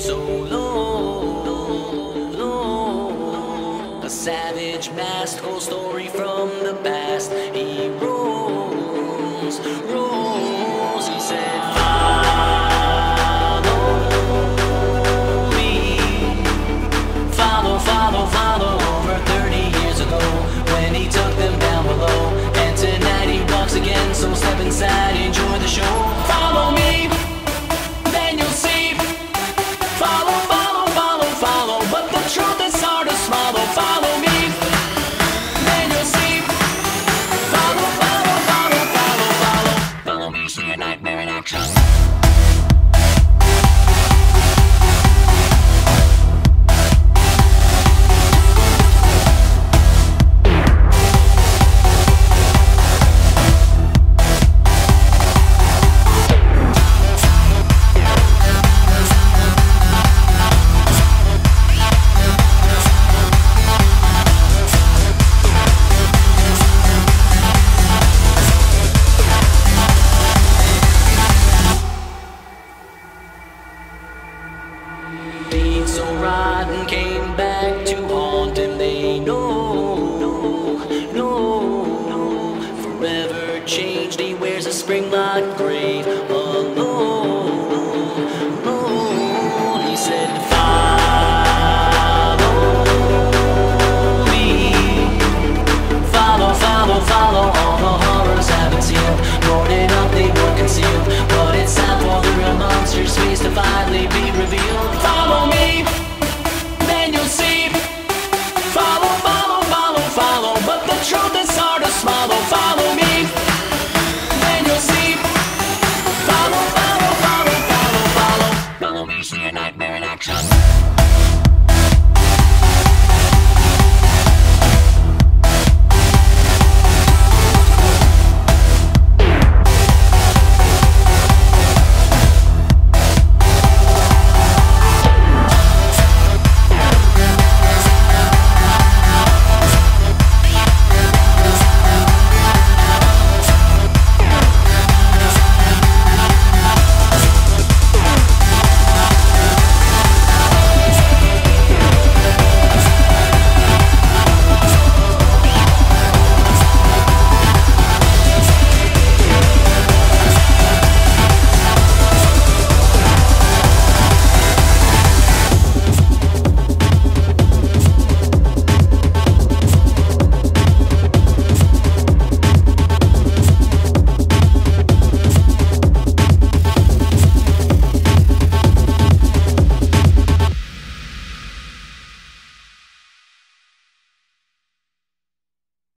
so low. A savage masked old story from the past. He rose, rose. He said, follow me, follow, follow, follow. Over 30 years ago, when he took them down below, and tonight he walks again. So step inside, enjoy the show. Follow me, then you'll see. Follow, follow, follow, follow. But the truth is hard to swallow. Follow me, then you'll see. Follow, follow, follow, follow, follow. Follow me, see a nightmare in action.